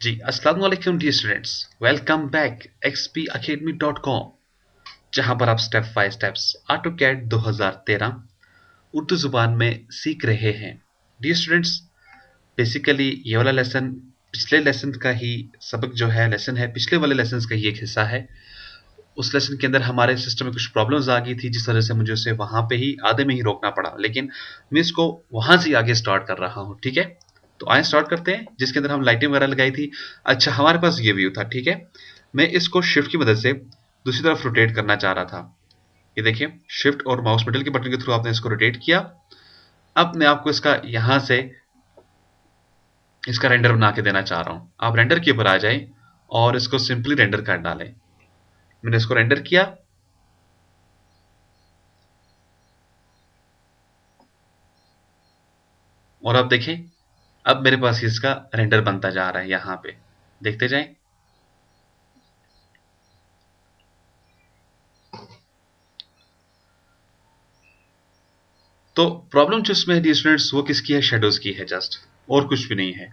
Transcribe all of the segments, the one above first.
जी अस्सलाम वालेकुम dear students. Welcome back xpacademy.com, जहां पर आप step by steps AutoCAD 2013 Urdu जुबान में सीख रहे हैं। डियर स्टूडेंट्स, बेसिकली ये वाला लेसन पिछले लेसन का ही सबक जो है लेसन है पिछले वाले लेसन का ही एक हिस्सा है। उस लेसन के अंदर हमारे सिस्टम में कुछ प्रॉब्लम्स आ गई थी, जिस वजह से मुझे उसे वहां पे ही आधे में ही रोकना पड़ा, लेकिन मैं इसको वहां से आगे स्टार्ट कर रहा हूँ। ठीक है, तो आए स्टार्ट करते हैं, जिसके अंदर हम लाइटिंग वगैरह लगाई थी। अच्छा, हमारे पास ये व्यू था। ठीक है, मैं इसको शिफ्ट की मदद से दूसरी तरफ रोटेट करना चाह रहा था। ये देखिए, शिफ्ट और माउस बटन के बटन के थ्रू आपने इसको रोटेट किया। अब मैं आपको इसका यहां से इसका रेंडर बना के देना चाह रहा हूं। आप रेंडर के ऊपर आ जाए और इसको सिंपली रेंडर कर डालें। मैंने इसको रेंडर किया और अब देखें, अब मेरे पास इसका रेंडर बनता जा रहा है। यहां पे देखते जाएं। तो प्रॉब्लम जो इसमें है स्टूडेंट्स, वो किसकी है? शेडोज की है, जस्ट, और कुछ भी नहीं है।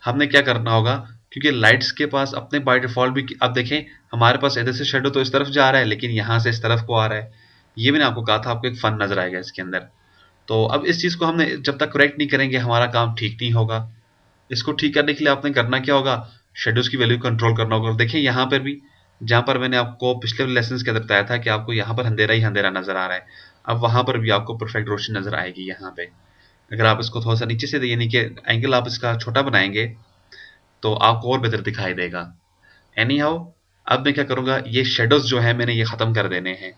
हमने क्या करना होगा, क्योंकि लाइट्स के पास अपने बाय डिफॉल्ट भी, अब देखें, हमारे पास इधर से शेडो तो इस तरफ जा रहा है, लेकिन यहां से इस तरफ को आ रहा है। ये मैंने आपको कहा था, आपको एक फन नजर आएगा इसके अंदर। तो अब इस चीज को हमने जब तक करेक्ट नहीं करेंगे, हमारा काम ठीक नहीं होगा। इसको ठीक करने के लिए आपने करना क्या होगा, शेडोज की वैल्यू कंट्रोल करना होगा। देखिए यहाँ पर भी, जहां पर मैंने आपको पिछले लेसन के अंदर बताया था कि आपको यहाँ पर अंधेरा ही अंधेरा नजर आ रहा है, अब वहां पर भी आपको परफेक्ट रोशनी नजर आएगी। यहाँ पे अगर आप इसको थोड़ा सा नीचे से, यानी कि एंगल आप इसका छोटा बनाएंगे, तो आपको और बेहतर दिखाई देगा। एनी हाउ, अब मैं क्या करूंगा, ये शेडोज जो है मैंने ये खत्म कर देने हैं।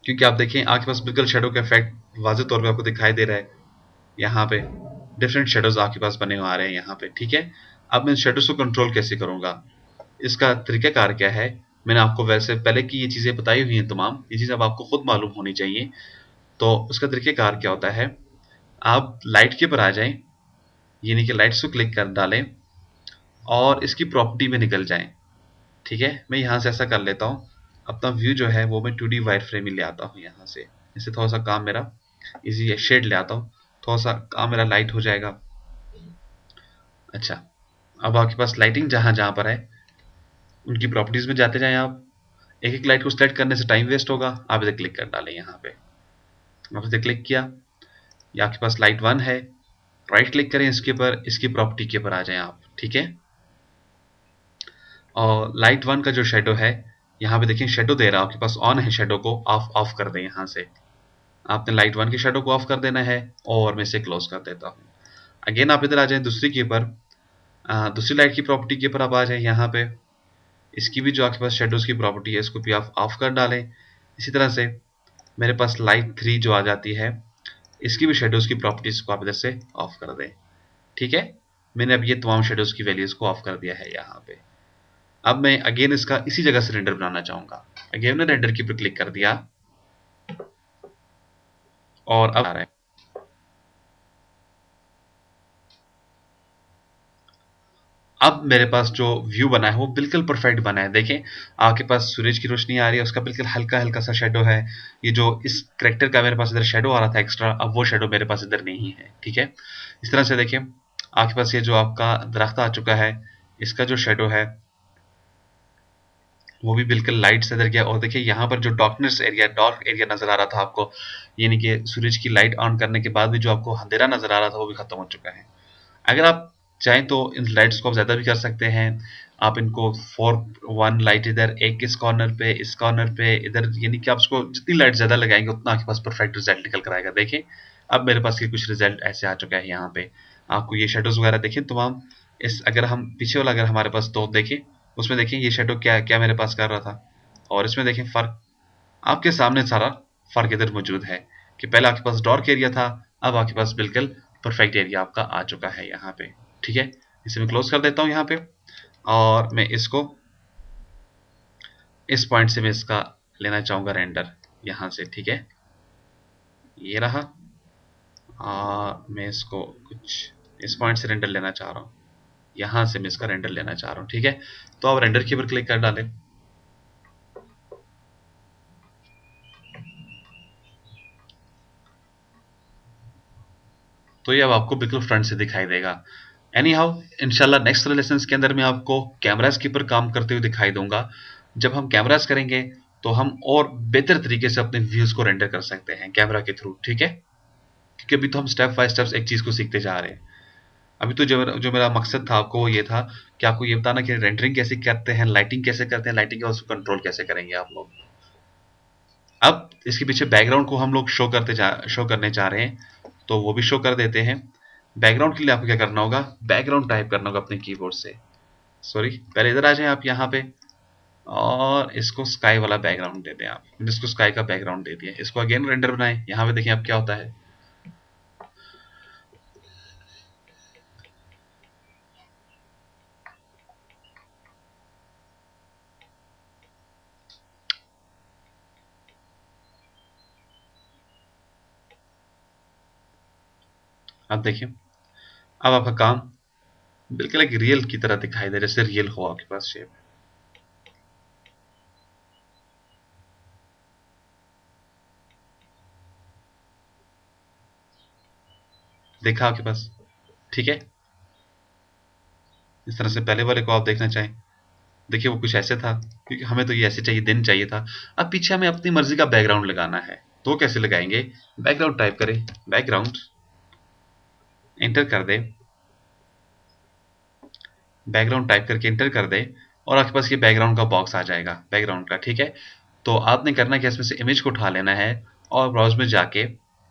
क्योंकि आप देखें, आपके पास बिल्कुल शेडो का इफेक्ट वाज़ेह तौर पे आपको दिखाई दे रहा है। यहाँ पे डिफरेंट शेडोज आपके पास बने हुए आ रहे हैं यहाँ पे। ठीक है, अब मैं शेडोज को कंट्रोल कैसे करूंगा, इसका तरीकाकार क्या है, मैंने आपको वैसे पहले की ये चीजें बताई हुई हैं। तमाम ये चीजें अब आपको खुद मालूम होनी चाहिए। तो उसका तरीकाकार क्या होता है, आप लाइट के ऊपर आ जाएं, यानी कि लाइट्स को क्लिक कर डालें और इसकी प्रॉपर्टी में निकल जाएं। ठीक है, मैं यहाँ से ऐसा कर लेता हूँ, अपना व्यू जो है वो मैं 2D वाइट फ्रेम में ले आता हूँ। यहाँ से इससे थोड़ा सा काम मेरा इजी है, शेड ले आता हूँ, थोड़ा सा काम मेरा लाइट हो जाएगा। अच्छा, अब आपके पास लाइटिंग जहां जहां पर है, उनकी प्रॉपर्टीज में जाते जाएं आप। एक एक लाइट को सेलेक्ट करने से टाइम वेस्ट होगा, आप इसे क्लिक कर डालें। यहाँ पे आप इसे क्लिक किया, ये आपके पास लाइट 1 है। राइट क्लिक करें इसके ऊपर, इसकी प्रॉपर्टी के ऊपर आ जाएं आप। ठीक है, और लाइट 1 का जो शेडो है, यहाँ पे देखिए शेडो दे रहा है आपके पास ऑन है, शेडो को ऑफ ऑफ कर दें। यहाँ से आपने लाइट 1 के शेडो को ऑफ कर देना है, और मैं इसे क्लोज कर देता हूँ। अगेन आप इधर आ जाएं दूसरी के ऊपर, दूसरी लाइट की प्रॉपर्टी के ऊपर आप आ जाएं। यहाँ पे इसकी भी जो आपके पास शेडोज की प्रॉपर्टी है, इसको भी आप ऑफ कर डालें। इसी तरह से मेरे पास लाइट 3 जो आ जाती है, इसकी भी शेडोज की प्रॉपर्टीज को आप इधर से ऑफ कर दें। ठीक है, मैंने अब ये तमाम शेडोज की वैल्यूज को ऑफ कर दिया है यहाँ पे। अब मैं अगेन इसका इसी जगह से रेंडर बनाना चाहूंगा। अगेन मैंने रेंडर की पर क्लिक कर दिया, और अब आ रहा है। अब मेरे पास जो व्यू बना है वो बिल्कुल परफेक्ट बना है। देखें, आपके पास सूरज की रोशनी आ रही है, उसका बिल्कुल हल्का हल्का सा शेडो है। ये जो इस करेक्टर का मेरे पास इधर शेडो आ रहा था एक्स्ट्रा, अब वो शेडो मेरे पास इधर नहीं है। ठीक है, इस तरह से देखिए, आपके पास ये जो आपका दरख्त आ चुका है, इसका जो शेडो है वो भी बिल्कुल लाइट से इधर गया। और देखिए यहाँ पर जो डार्कनेस एरिया, डार्क एरिया नजर आ रहा था आपको, यानी कि सूरज की लाइट ऑन करने के बाद भी जो आपको अंधेरा नजर आ रहा था, वो भी खत्म हो चुका है। अगर आप चाहें तो इन लाइट्स को आप ज़्यादा भी कर सकते हैं। आप इनको 4 1 लाइट इधर, एक इस कॉर्नर पे इधर, यानी कि आप उसको जितनी लाइट ज़्यादा लगाएंगे उतना आपके पास परफेक्ट रिजल्ट निकल कर आएगा। देखें, अब मेरे पास ये कुछ रिजल्ट ऐसे आ चुका है। यहाँ पे आपको ये शेडोज वगैरह देखें तमाम। इस अगर हम पीछे वाला, अगर हमारे पास तो देखें, उसमें देखें ये शेडो क्या क्या मेरे पास कर रहा था, और इसमें देखें फ़र्क आपके सामने सारा फ़र्क इधर मौजूद है, कि पहले आपके पास डार्क एरिया था, अब आपके पास बिल्कुल परफेक्ट एरिया आपका आ चुका है यहाँ पे। ठीक है, इसे मैं क्लोज कर देता हूँ यहाँ पे, और मैं इसको इस पॉइंट से मैं इसका लेना चाहूँगा रेंडर यहाँ से। ठीक है, ये रहा। मैं इसको कुछ इस पॉइंट से रेंडर लेना चाह रहा हूँ, यहाँ से मैं इसका रेंडर लेना चाह रहा हूँ। ठीक है, तो आप रेंडर के ऊपर क्लिक कर डालें। तो ये अब आपको बिल्कुल फ्रंट से दिखाई देगा। एनी हाउ, इंशाल्लाह नेक्स्ट वाले लेसन के अंदर मैं आपको कैमरास के ऊपर काम करते हुए दिखाई दूंगा। जब हम कैमरास करेंगे तो हम और बेहतर तरीके से अपने व्यूज को रेंडर कर सकते हैं कैमरा के थ्रू, ठीक है? क्योंकि अभी तो हम स्टेप बाय स्टेप एक चीज को सीखते जा रहे हैं। अभी तो जो मेरा मकसद था आपको वो ये था कि आपको ये बताना कि रेंडरिंग कैसे करते हैं, लाइटिंग कैसे करते हैं, लाइटिंग का उसको कंट्रोल कैसे करेंगे आप लोग। अब इसके पीछे बैकग्राउंड को हम लोग शो करने जा रहे हैं, तो वो भी शो कर देते हैं। बैकग्राउंड के लिए आपको क्या करना होगा, बैकग्राउंड टाइप करना होगा अपने कीबोर्ड से। सॉरी, पहले इधर आ जाएं आप यहाँ पे, और इसको स्काई वाला बैकग्राउंड दे दें आप। मैंने इसको स्काई का बैकग्राउंड दे दिया। इसको अगेन रेंडर बनाएं। यहाँ पे देखें अब क्या होता है। अब देखिए, अब आपका काम बिल्कुल एक रियल की तरह दिखाई दे, जैसे रियल हो आपके पास शेप। देखा आपके पास, ठीक है? इस तरह से पहले वाले को आप देखना चाहें, देखिए वो कुछ ऐसे था, क्योंकि हमें तो ये ऐसे चाहिए, दिन चाहिए था। अब पीछे हमें अपनी मर्जी का बैकग्राउंड लगाना है, तो कैसे लगाएंगे? बैकग्राउंड टाइप करें, बैकग्राउंड एंटर कर दे, बैकग्राउंड टाइप करके एंटर कर दे, और आपके पास ये बैकग्राउंड का बॉक्स आ जाएगा बैकग्राउंड का, ठीक है? तो आपने करना क्या, इसमें से इमेज को उठा लेना है और ब्राउज में जाके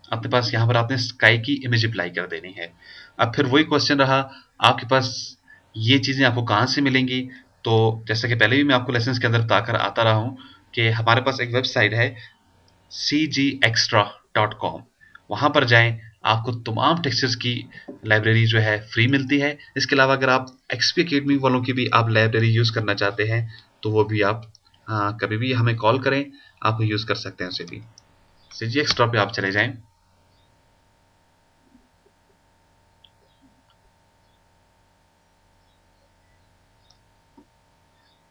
अपने पास यहाँ पर आपने स्काई की इमेज अप्लाई कर देनी है। अब फिर वही क्वेश्चन रहा, आपके पास ये चीज़ें आपको कहाँ से मिलेंगी? तो जैसा कि पहले भी मैं आपको लेसन के अंदर बताकर आता रहा हूँ कि हमारे पास एक वेबसाइट है cgextra.com। वहां पर जाएं, आपको तमाम टेक्सचर्स की लाइब्रेरी जो है फ्री मिलती है। इसके अलावा अगर आप एक्सपी एकेडमी वालों की भी आप लाइब्रेरी यूज करना चाहते हैं तो वो भी आप कभी भी हमें कॉल करें, आप यूज कर सकते हैं उसे भी। सीजी एक्स्ट्रा पे आप चले जाएं,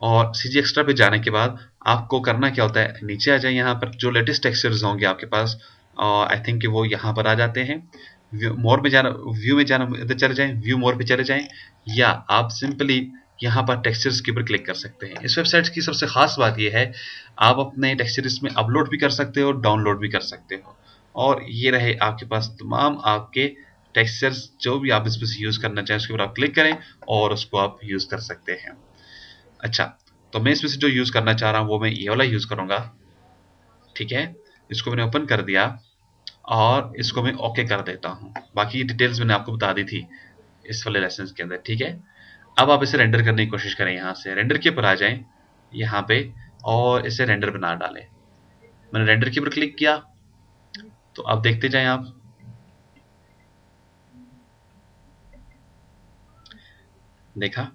और सीजी एक्स्ट्रा पे जाने के बाद आपको करना क्या होता है, नीचे आ जाए, यहाँ पर जो लेटेस्ट टेक्सचर्स होंगे आपके पास, आई थिंक कि वो यहाँ पर आ जाते हैं। मोर में जाना, व्यू में जाना, इधर चले जाएं, व्यू मोर पे चले जाएं, या आप सिंपली यहाँ पर टेक्सचर्स के ऊपर क्लिक कर सकते हैं। इस वेबसाइट की सबसे खास बात यह है, आप अपने टेक्सचर इसमें अपलोड भी कर सकते हो, डाउनलोड भी कर सकते हो, और ये रहे आपके पास तमाम आपके टेक्सचर्स। जो भी आप इसमें से यूज करना चाहें उसके ऊपर आप क्लिक करें और उसको आप यूज कर सकते हैं। अच्छा, तो मैं इसमें से जो यूज करना चाह रहा हूँ वो मैं ये वाला यूज करूंगा, ठीक है? इसको मैंने ओपन कर दिया और इसको मैं ओके कर देता हूँ। बाकी डिटेल्स मैंने आपको बता दी थी इस वाले लेसन के अंदर, ठीक है? अब आप इसे रेंडर करने की कोशिश करें, यहाँ से रेंडर के ऊपर आ जाएं, यहाँ पे, और इसे रेंडर बना डालें। मैंने रेंडर के ऊपर क्लिक किया, तो अब देखते जाएं आप, देखा?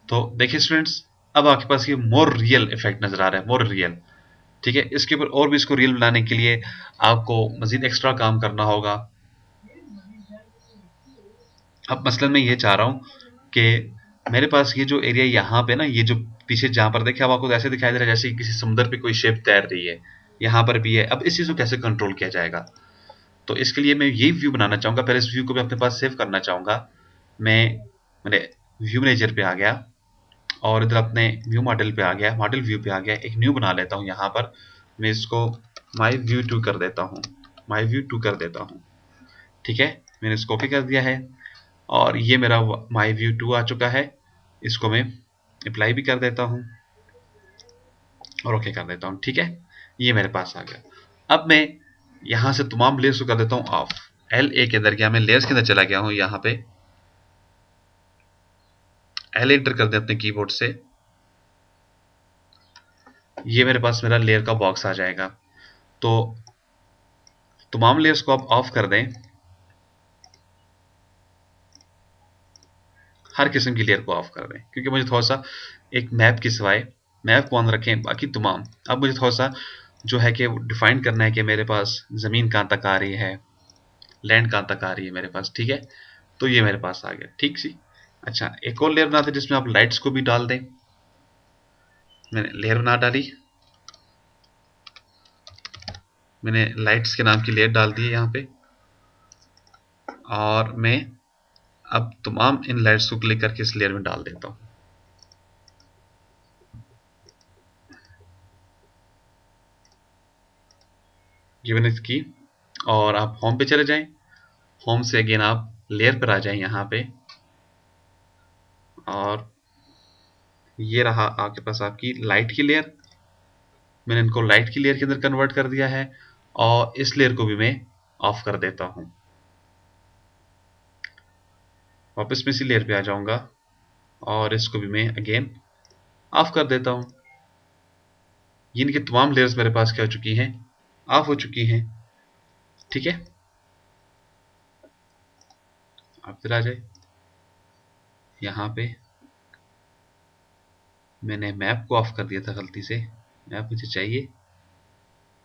तो देखिए स्टूडेंट्स, अब आपके पास ये मोर रियल इफेक्ट नजर आ रहा है, मोर रियल, ठीक है? इसके ऊपर और भी इसको रियल बनाने के लिए आपको मजीद एक्स्ट्रा काम करना होगा। अब मसलन मैं ये चाह रहा हूँ कि मेरे पास ये जो एरिया यहाँ पे ना, ये जो पीछे जहाँ पर देखिए, अब आपको ऐसे दिखाई दे रहा है जैसे किसी समुद्र पे कोई शेप तैर रही है, यहाँ पर भी है। अब इस चीज़ को कैसे कंट्रोल किया जाएगा? तो इसके लिए मैं यही व्यू बनाना चाहूँगा। पहले इस व्यू को मैं अपने पास सेव करना चाहूँगा। मैं मैंने व्यू मैनेजर पे आ गया, और इधर अपने व्यू मॉडल पे आ गया, मॉडल व्यू पे आ गया, एक न्यू बना लेता हूँ। यहाँ पर मैं इसको माई व्यू 2 कर देता हूँ, माई व्यू 2 कर देता हूँ, ठीक है? मैंने इसको ओके कर दिया है, और ये मेरा माई व्यू 2 आ चुका है। इसको मैं अप्लाई भी कर देता हूँ और ओके कर देता हूँ, ठीक है? ये मेरे पास आ गया। अब मैं यहाँ से तमाम लेयर्स को कर देता हूँ ऑफ। LA के अंदर गया, मैं लेयर्स के अंदर चला गया हूँ, यहाँ पे L एंटर कर दे अपने कीबोर्ड से। ये मेरे पास मेरा लेयर का बॉक्स आ जाएगा। तो तमाम लेयर्स को आप ऑफ कर दें, हर किस्म की लेयर को ऑफ कर दें, क्योंकि मुझे थोड़ा सा एक मैप के सिवाय, मैप को ऑन रखें, बाकी तमाम। अब मुझे थोड़ा सा जो है कि डिफाइन करना है कि मेरे पास ज़मीन कहाँ तक आ रही है, लैंड कहाँ तक आ रही है मेरे पास, ठीक है? तो ये मेरे पास आ गया, ठीक सी। अच्छा, एक और लेयर बनाते हैं जिसमें आप लाइट्स को भी डाल दें। मैंने लेयर बना डाली, मैंने लाइट्स के नाम की लेयर डाल दी है यहाँ पे, और मैं अब तमाम इन लाइट्स को क्लिक करके इस लेयर में डाल देता हूँ। ये मैंने की, और आप होम पे चले जाएं। होम से अगेन आप लेयर पर आ जाएं यहाँ पे, और ये रहा आपके पास आपकी लाइट की लेयर। मैंने इनको लाइट की लेयर के अंदर कन्वर्ट कर दिया है, और इस लेयर को भी मैं ऑफ कर देता हूं। वापस मैं इसी लेयर पे आ जाऊंगा, और इसको भी मैं अगेन ऑफ कर देता हूं। इनकी तमाम लेयर्स मेरे पास क्या हो चुकी हैं, ऑफ हो चुकी हैं। ठीक है, आप इधर आ जाए। यहाँ पे मैंने मैप को ऑफ कर दिया था गलती से, मैप मुझे चाहिए,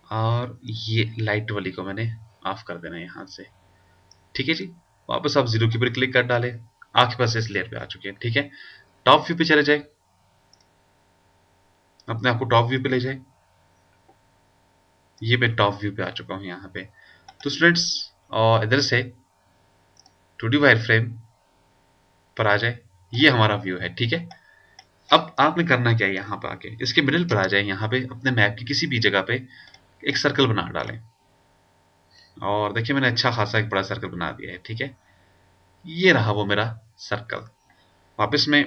और ये लाइट वाली को मैंने ऑफ कर देना है यहाँ से। ठीक है जी, वापस आप जीरो के ऊपर क्लिक कर डालें, आपके पास इस लेयर पे आ चुके हैं। ठीक है, टॉप व्यू पे चले जाए, अपने आप को टॉप व्यू पे ले जाए। ये मैं टॉप व्यू पे आ चुका हूँ यहाँ पे। तो स्टूडेंट्स, इधर से 2D वायर फ्रेम पर आ जाए, ये हमारा व्यू है। ठीक है, अब आपने करना क्या है, यहाँ पे आके इसके मिडिल पर आ जाए, यहाँ पे अपने मैप की किसी भी जगह पे एक सर्कल बना डालें, और देखिए मैंने अच्छा खासा एक बड़ा सर्कल बना दिया है। ठीक है, ये रहा वो मेरा सर्कल। वापस मैं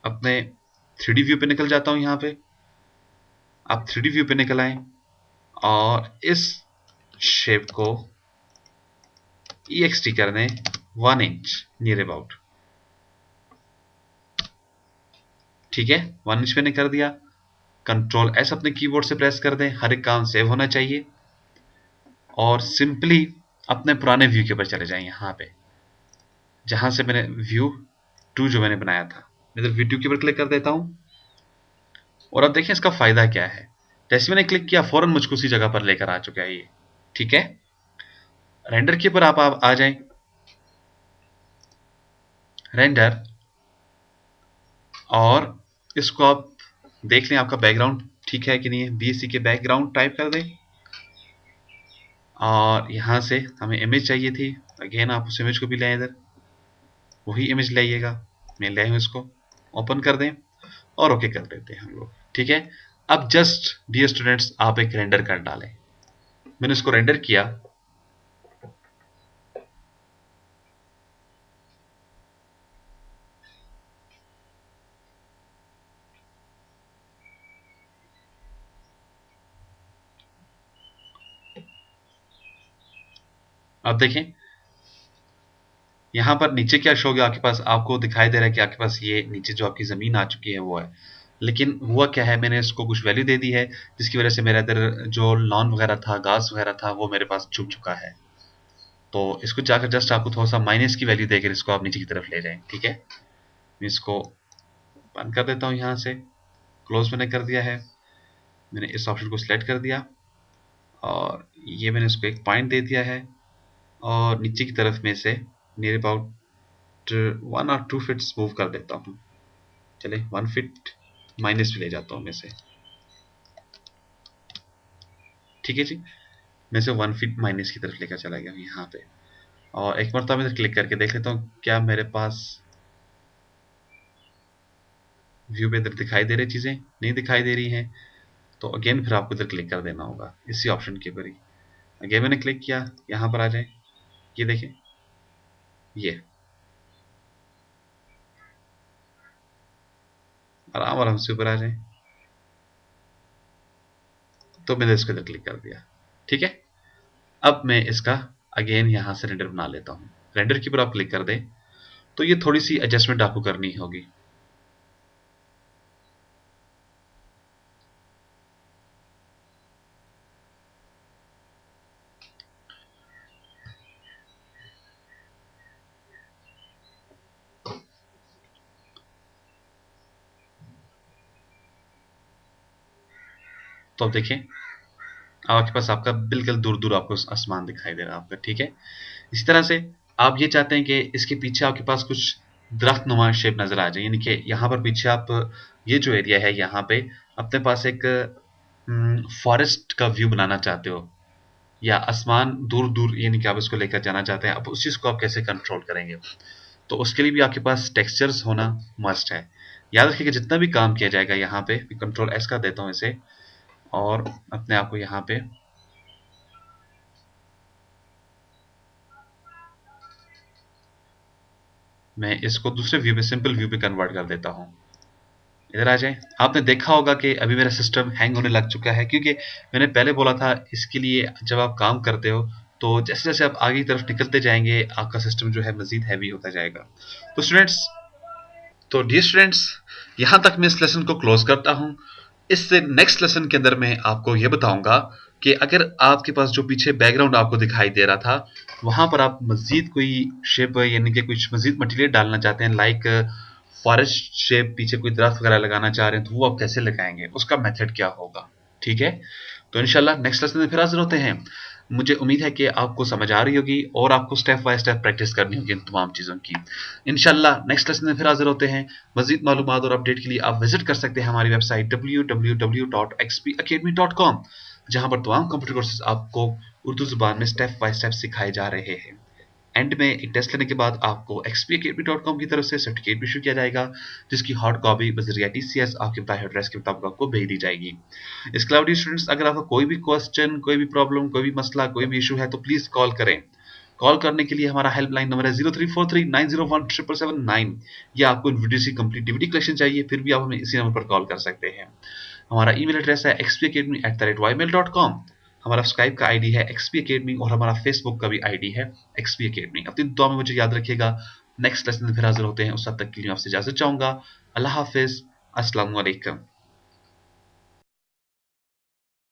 अपने 3D व्यू पे निकल जाता हूँ। यहाँ पे आप 3D व्यू पे निकल आए, और इस शेप को EXT कर दें 1 इंच नियर अबाउट। ठीक है, 1 इंच मैंने कर दिया। कंट्रोल एस अपने कीबोर्ड से प्रेस कर दें, हर एक काम सेव होना चाहिए, और सिंपली अपने पुराने व्यू के ऊपर चले जाएं, यहाँ पे जहां से मैंने व्यू 2 जो मैंने बनाया था, मैं इधर व्यू 2 के ऊपर क्लिक कर देता हूं। और अब देखें इसका फायदा क्या है, जैसे मैंने क्लिक किया फौरन मुझको उसी जगह पर लेकर आ चुका है ये। ठीक है, रेंडर के ऊपर आप आ जाएं, रेंडर, और इसको आप देख लें आपका बैकग्राउंड ठीक है कि नहीं है। BSC के बैकग्राउंड टाइप कर दें, और यहां से हमें इमेज चाहिए थी, अगेन आप उस इमेज को भी लाएं, इधर वही इमेज लाइएगा, मैं ले आऊं, इसको ओपन कर दें, और ओके कर देते हैं हम लोग। ठीक है, अब जस्ट डियर स्टूडेंट्स आप एक रेंडर कर डालें। मैंने इसको रेंडर किया, अब देखें यहां पर नीचे क्या शो हो गया आपके पास, आपको दिखाई दे रहा है कि आपके पास ये नीचे जो आपकी जमीन आ चुकी है वो है। लेकिन हुआ क्या है, मैंने इसको कुछ वैल्यू दे दी है, जिसकी वजह से मेरा इधर जो लॉन वगैरह था, घास वगैरह था, वो मेरे पास छुप चुका है। तो इसको जाकर जस्ट आपको थोड़ा सा माइनस की वैल्यू देकर इसको आप नीचे की तरफ ले जाएं। ठीक है, मैं इसको बंद कर देता हूँ, यहाँ से क्लोज मैंने कर दिया है। मैंने इस ऑप्शन को सिलेक्ट कर दिया, और ये मैंने इसको एक पॉइंट दे दिया है, और नीचे की तरफ में से नियर अबाउट 1 और 2 फीट मूव कर देता हूँ। चले 1 फीट माइनस भी ले जाता हूँ मैं से। ठीक है जी, मैं से 1 फीट माइनस की तरफ लेकर चला गया हूँ यहाँ पे, और एक मरतबा मैं क्लिक करके देख लेता हूँ क्या मेरे पास व्यू पे इधर दिखाई दे रही चीज़ें, नहीं दिखाई दे रही हैं। तो अगेन फिर आपको इधर क्लिक कर देना होगा इसी ऑप्शन के ऊपर ही। अगेन मैंने क्लिक किया, यहाँ पर आ जाए, ये देखें, ये आराम से ऊपर आ जाए, तो मैंने इसको इधर क्लिक कर दिया। ठीक है, अब मैं इसका अगेन यहाँ से रेंडर बना लेता हूँ। रेंडर के ऊपर आप क्लिक कर दें, तो ये थोड़ी सी एडजस्टमेंट आपको करनी होगी। तो अब देखें आपके पास आपका बिल्कुल दूर दूर आपको आसमान दिखाई दे रहा है आपका। ठीक है, इसी तरह से आप ये चाहते हैं कि इसके पीछे आपके पास कुछ दरख्त नुमा शेप नजर आ जाए, यानी कि यहाँ पर पीछे आप ये जो एरिया है यहाँ पे अपने पास एक फॉरेस्ट का व्यू बनाना चाहते हो, या आसमान दूर दूर यानी कि आप इसको लेकर जाना चाहते हैं, अब उस चीज़ को आप कैसे कंट्रोल करेंगे? तो उसके लिए भी आपके पास टेक्सचर्स होना मस्ट है। याद रखिएगा जितना भी काम किया जाएगा यहाँ पे, कंट्रोल एस का देता हूँ इसे, और अपने आप को यहाँ पे मैं इसको दूसरे व्यू पे, सिंपल व्यू पे कन्वर्ट कर देता हूँ। इधर आ जाए। आपने देखा होगा कि अभी मेरा सिस्टम हैंग होने लग चुका है, क्योंकि मैंने पहले बोला था इसके लिए जब आप काम करते हो तो जैसे जैसे आप आगे की तरफ निकलते जाएंगे आपका सिस्टम जो है मजीद हैवी होता जाएगा। तो स्टूडेंट्स, तो डियर स्टूडेंट्स, यहाँ तक मैं इस लेसन को क्लोज करता हूँ। इससे नेक्स्ट लेसन के अंदर मैं आपको ये बताऊंगा कि अगर आपके पास जो पीछे बैकग्राउंड आपको दिखाई दे रहा था वहां पर आप मजीद कोई शेप यानी कि कुछ मजीद मटेरियल डालना चाहते हैं, लाइक फॉरेस्ट शेप, पीछे कोई दरख्त वगैरह लगाना चाह रहे हैं, तो वो आप कैसे लगाएंगे, उसका मेथड क्या होगा? ठीक है, तो इंशाल्लाह नेक्स्ट लेसन में फिर हाजिर होते हैं। मुझे उम्मीद है कि आपको समझ आ रही होगी और आपको स्टेप बाय स्टेप प्रैक्टिस करनी होगी इन तमाम चीज़ों की। इंशाल्लाह नेक्स्ट लेसन में फिर हाजिर होते हैं। मजीद मालूमात और अपडेट के लिए आप विजिट कर सकते हैं हमारी वेबसाइट www.xpacademy.com, जहां पर तमाम कंप्यूटर कोर्सेज आपको उर्दू जुबान में स्टेप बाय स्टेप सिखाए जा रहे हैं। एंड में एक टेस्ट लेने के बाद आपको xpacademy.com की तरफ से सर्टिफिकेट भी इशू किया जाएगा, जिसकी हार्ड कॉपी बजरिया TCS आपके बताए एड्रेस के मुताबिक आपको भेज दी जाएगी। इसके अलावा स्टूडेंट्स, अगर आपका कोई भी क्वेश्चन, कोई भी प्रॉब्लम, कोई भी मसला, कोई भी इशू है तो प्लीज कॉल करें। कॉल करने के लिए हमारा हेल्पलाइन नंबर है 0343901779। या आपको वीडियो कंप्लीट DVD कलेक्शन चाहिए, फिर भी आप हमें इसी नंबर पर कॉल कर सकते हैं। हमारा ईमेल एड्रेस है xpacademy@ymail.com। हमारा स्काइप का आईडी है XP Academy और हमारा फेसबुक का भी आईडी है XP Academy। अपनी दुआ में मुझे याद रखिएगा। नेक्स्ट लेसन में फिर हाजिर होते हैं, उस तक के लिए आपसे इजाजत चाहूंगा। अल्लाह हाफिज, अस्सलाम वालेकुम।